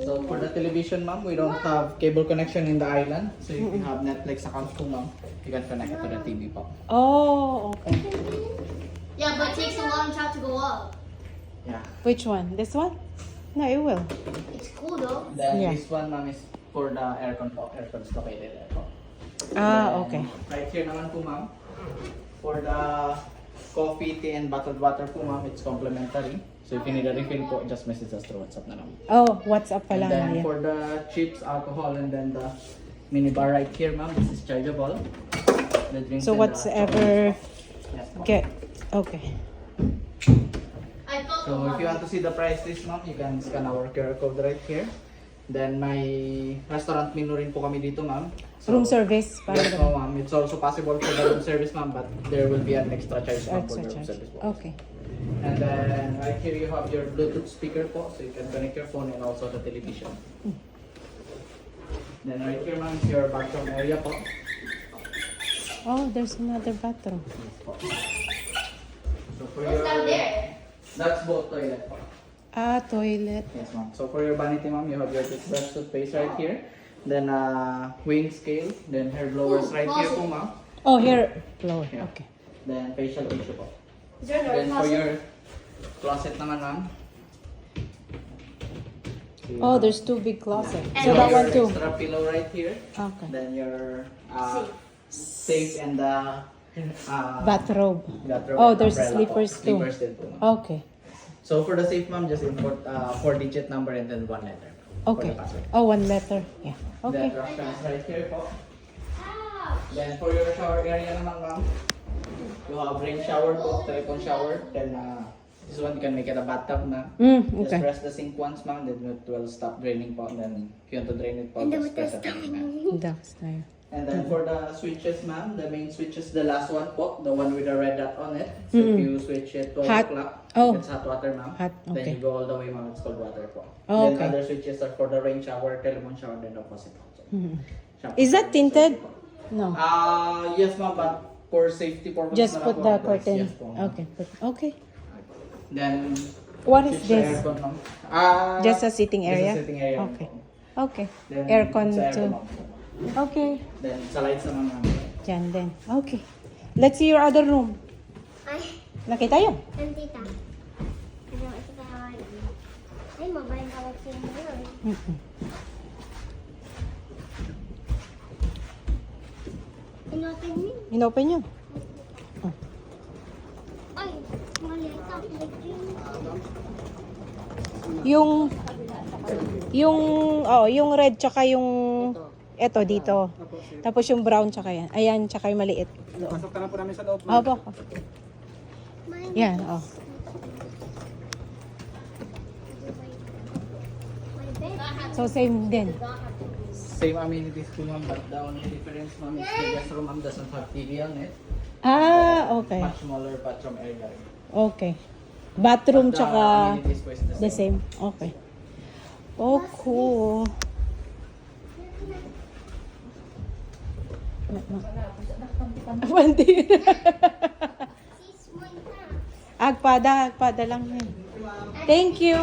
So for the television, ma'am, we don't have cable connection in the island. So if you have Netflix account po, ma'am, you can connect it to the TV po. Oh, okay. Yeah, but it takes a long time to go up. Yeah. Which one? This one? No, it will. It's cool though. Then Yeah. this one, ma'am, is for the aircon po. Aircon is located there po. Ah, Then, okay. Right here naman po, ma'am, for the coffee, tea, and bottled water po, ma'am, it's complimentary. So if you need a refill po, just message us through WhatsApp na lang. Oh, WhatsApp And pala. then Yeah. for the chips, alcohol, and then the mini bar right here, ma'am, this is chargeable. The drinks So and the whatever yes, ma'am. get. Okay. I felt So if you want to see the price list, ma'am, you can scan our QR code right here. Then may restaurant menu rin po kami dito, ma'am. So, Room service. Yes, no, ma'am. It's also possible for the room service, ma'am, but there will be an extra charge ma'am, for Extra the room charge. service po. Okay. And then right here you have your Bluetooth speaker po, so you can connect your phone and also the television. Then right here, ma'am, is your bathroom area po. Oh, there's another bathroom. Yes po. So for what's down there? that's both toilet po. Ah, toilet. Yes, ma'am. So for your vanity, ma'am, you have your toothbrush, toothpaste right here. Then weighing scale. Then hair blowers right here po, ma'am. Oh, here. Floor. Yeah. Okay. Then facial tissue po. Is there Then another for closet? your closet naman, ma'am. you Oh, have- there's two big closets. And So you that have one your too. extra pillow right here. Okay. Then your Safe. safe and the Bathrobe. bathrobe Oh, and there's umbrella po. slippers too. Slippers din po, ma'am. Okay. So for the safe, ma'am, just import 4-digit number and then 1 letter. For Okay. the password. Oh, one letter. Yeah. Okay. Then trash can is right here po. Then for your shower area naman, ma'am, you have rain shower po, telephone shower. Then this one you can make it a bathtub na. Just Okay. press the sink once, ma'am, then it will stop draining po. And then if you want to drain it po, just press the button, ma'am. That's nice. And then for the switches, ma'am, the main switch is the last one po, the one with the red dot on it. So if you switch it 12 Hot. o'clock, Oh. it's hot water, ma'am. Hot, Then okay. you go all the way, ma'am, it's cold water po. Oh, Then okay. other switches are for the rain shower, telephone shower, then the faucet also. Shampoo Is that shower, tinted? so po. No. Yes, ma'am, but for safety purposes, Just na put lang the po, curtain. Yes, po, ma'am. Okay. Okay. Then What is switch the this? aircon, ma'am. Just a sitting Just a area? sitting area. Okay. po. Okay. Then Aircon sa too. ma'am. Okay. Then sa lights naman, ma'am. Diyan din. Okay. Let's see your other room. Ay, Nakita yun? tita. Ano, ito pa kawan. Ay, mabay ka lang siya ngayon. Mm-mm. Inopen mo. Inopen yun. Ay, maliit ang Yung red tsaka yung eto dito. Tapos yung brown tsaka yan. Ayan, tsaka yung maliit. Pasok ka na po namin sa loob. Opo. Yan, oh. My bed. So same din. Same amenities po, ma'am, but the only difference, ma'am, is the guest room, ma'am, doesn't have TV on it. Ah, okay. Much smaller bathroom area. Okay. Bathroom But the tsaka amenities po is the same. Okay. Oh, cool. Bandira. Sis mo na. Agpada lang yan. Thank you.